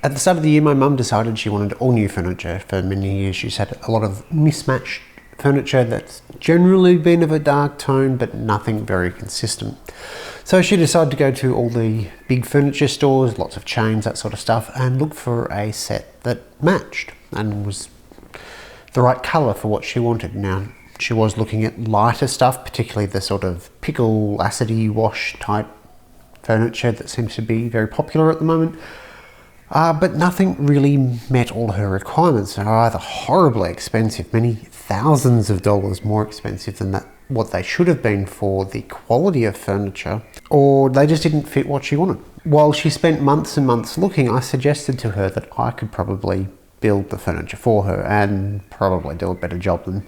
At the start of the year, my mum decided she wanted all new furniture. For many years, she's had a lot of mismatched furniture that's generally been of a dark tone, but nothing very consistent. So she decided to go to all the big furniture stores, lots of chains, that sort of stuff, and look for a set that matched and was the right colour for what she wanted. Now, she was looking at lighter stuff, particularly the sort of pickle, acidy wash type furniture that seems to be very popular at the moment. But nothing really met all her requirements. They're either horribly expensive, many thousands of dollars more expensive than what they should have been for the quality of furniture, or they just didn't fit what she wanted. While she spent months and months looking, I suggested to her that I could probably build the furniture for her and probably do a better job than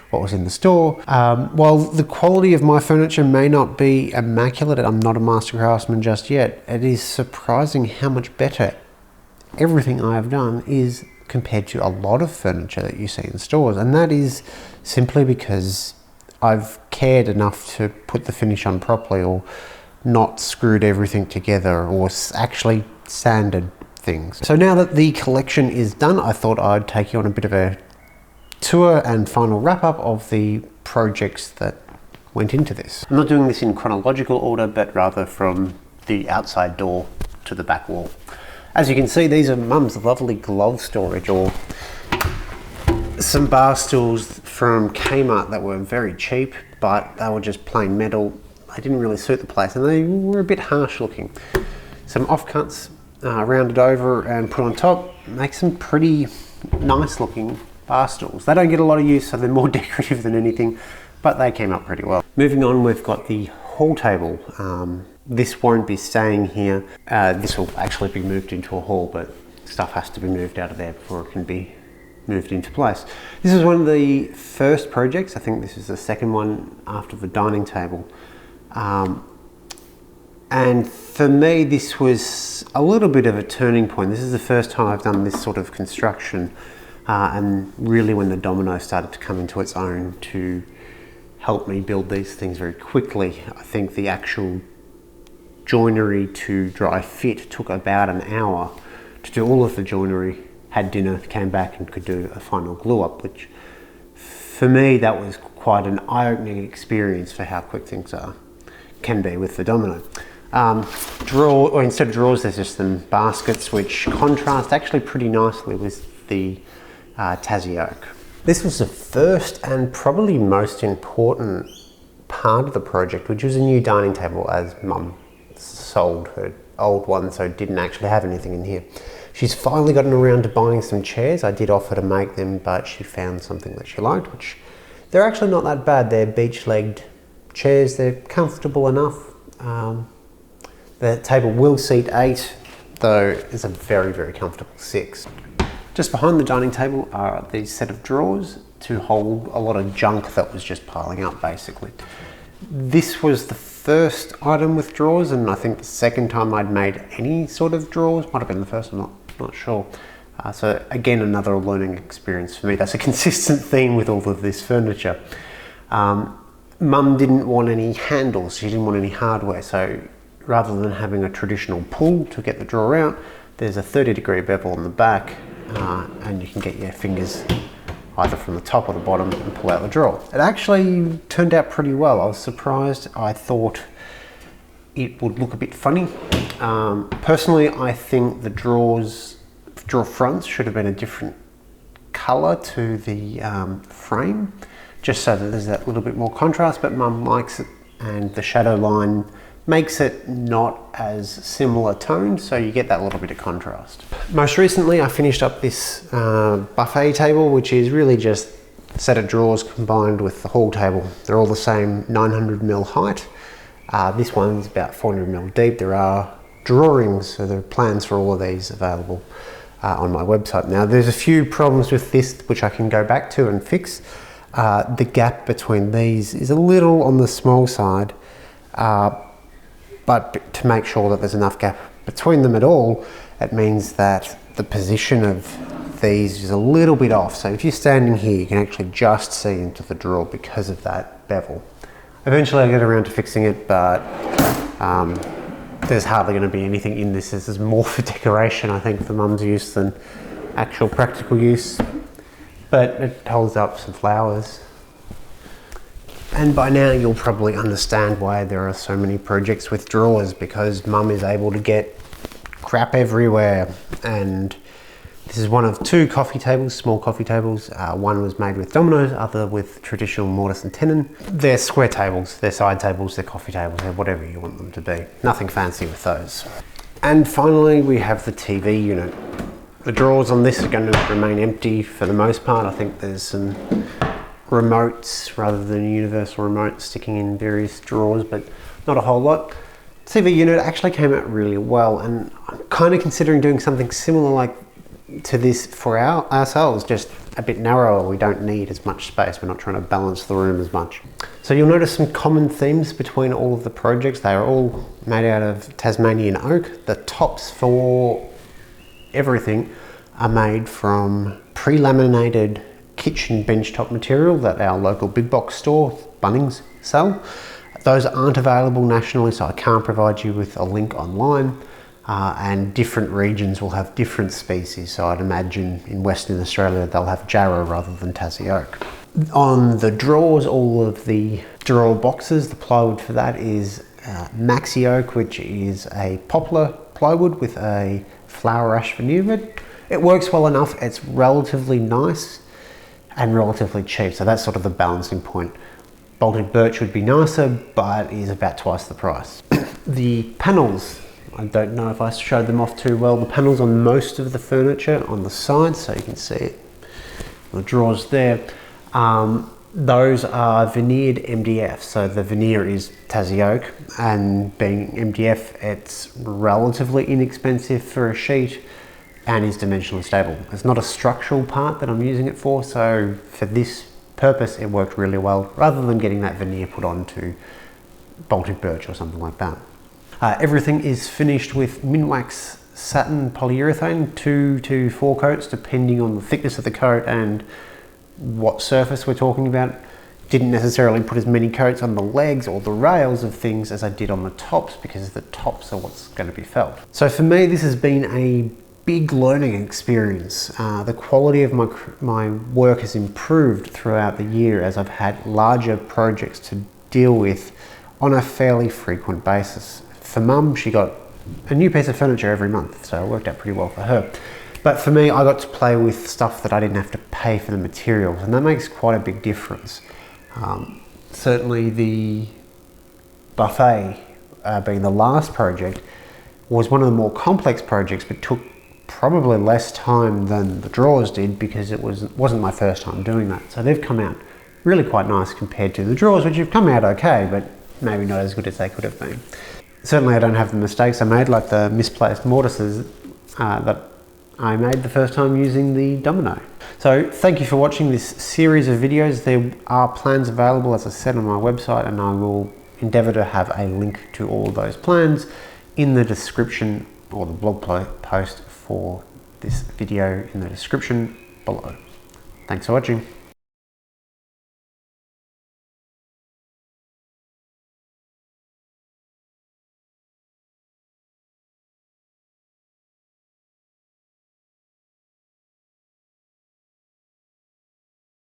what was in the store. While the quality of my furniture may not be immaculate, I'm not a master craftsman just yet, it is surprising how much better everything I have done is compared to a lot of furniture that you see in stores. And that is simply because I've cared enough to put the finish on properly, or not screwed everything together, or actually sanded things. So now that the collection is done, I thought I'd take you on a bit of a tour and final wrap up of the projects that went into this. I'm not doing this in chronological order, but rather from the outside door to the back wall. As you can see, these are Mum's lovely glove storage, or some bar stools from Kmart that were very cheap, but they were just plain metal. They didn't really suit the place, and they were a bit harsh looking. Some offcuts rounded over and put on top make some pretty nice looking bar stools. They don't get a lot of use, so they're more decorative than anything, but they came up pretty well. Moving on, we've got the hall table. This won't be staying here. This will actually be moved into a hall, but stuff has to be moved out of there before it can be moved into place. This is one of the first projects. I think this is the second one after the dining table. And for me, this was a little bit of a turning point. This is the first time I've done this sort of construction, and really when the domino started to come into its own to help me build these things very quickly. I think the actual joinery to dry fit took about an hour to do all of the joinery, had dinner, came back and could do a final glue up, which for me that was quite an eye-opening experience for how quick things can be with the domino. Instead of drawers, there's just some baskets which contrast actually pretty nicely with the Tassie oak. This was the first and probably most important part of the project, which was a new dining table, as Mum sold her old one, so didn't actually have anything in here. She's finally gotten around to buying some chairs. I did offer to make them, but she found something that she liked, which they're actually not that bad. They're beach-legged chairs. They're comfortable enough. The table will seat 8, though it's a very, very comfortable 6. Just behind the dining table are these set of drawers to hold a lot of junk that was just piling up, basically. This was the first item with drawers, and I think the second time I'd made any sort of drawers. Might have been the first, I'm not sure. So again, another learning experience for me. That's a consistent theme with all of this furniture. Mum didn't want any handles, she didn't want any hardware, so rather than having a traditional pull to get the drawer out, there's a 30-degree bevel on the back, and you can get your fingers either from the top or the bottom and pull out the drawer. It actually turned out pretty well. I was surprised. I thought it would look a bit funny. Personally, I think the drawer fronts should have been a different colour to the frame, just so that there's that little bit more contrast, but Mum likes it, and the shadow line makes it not as similar toned, so you get that little bit of contrast. Most recently, I finished up this buffet table, which is really just a set of drawers combined with the hall table. They're all the same 900mm height. This one's about 400mm deep. There are drawings, so there are plans for all of these available on my website. Now, there's a few problems with this which I can go back to and fix. The gap between these is a little on the small side, but to make sure that there's enough gap between them at all, it means that the position of these is a little bit off. So if you're standing here, you can actually just see into the drawer because of that bevel. Eventually I'll get around to fixing it, but there's hardly going to be anything in this. This is more for decoration, I think, for Mum's use than actual practical use. But it holds up some flowers. And by now you'll probably understand why there are so many projects with drawers, because Mum is able to get crap everywhere. And this is one of two coffee tables, small coffee tables. One was made with dominoes, other with traditional mortise and tenon. They're square tables, they're side tables, they're coffee tables, they're whatever you want them to be. Nothing fancy with those. And finally we have the TV unit. The drawers on this are going to remain empty for the most part. I think there's some remotes rather than universal remotes sticking in various drawers, but not a whole lot. TV unit actually came out really well, and I'm kind of considering doing something similar like to this for ourselves, just a bit narrower. We don't need as much space. We're not trying to balance the room as much. So you'll notice some common themes between all of the projects. They are all made out of Tasmanian oak. The tops for everything are made from pre-laminated kitchen benchtop material that our local big box store, Bunnings, sell. Those aren't available nationally, so I can't provide you with a link online. And different regions will have different species. So I'd imagine in Western Australia they'll have Jarrah rather than Tassie oak. On the drawers, all of the drawer boxes, the plywood for that is Maxi oak, which is a poplar plywood with a flower ash veneer bed. It works well enough. It's relatively nice and relatively cheap, so that's sort of the balancing point. Bolted birch would be nicer, but is about twice the price. The panels, I don't know if I showed them off too well. The panels on most of the furniture on the sides, so you can see it, the drawers there, those are veneered MDF. So the veneer is Tassie oak, and being MDF, it's relatively inexpensive for a sheet and is dimensionally stable. It's not a structural part that I'm using it for, so for this purpose it worked really well, rather than getting that veneer put onto bolted birch or something like that. Everything is finished with Minwax satin polyurethane, 2 to 4 coats depending on the thickness of the coat and what surface we're talking about. Didn't necessarily put as many coats on the legs or the rails of things as I did on the tops, because the tops are what's going to be felt. So for me, this has been a big learning experience. The quality of my work has improved throughout the year as I've had larger projects to deal with on a fairly frequent basis. For Mum, she got a new piece of furniture every month, so it worked out pretty well for her. But for me, I got to play with stuff that I didn't have to pay for the materials, and that makes quite a big difference. Certainly the buffet, being the last project, was one of the more complex projects, but took probably less time than the drawers did, because it wasn't my first time doing that. So they've come out really quite nice compared to the drawers, which have come out okay, but maybe not as good as they could have been. Certainly I don't have the mistakes I made, like the misplaced mortises that I made the first time using the domino. So thank you for watching this series of videos. There are plans available, as I said, on my website, and I will endeavour to have a link to all of those plans in the description, or the blog post for this video in the description below. Thanks for watching.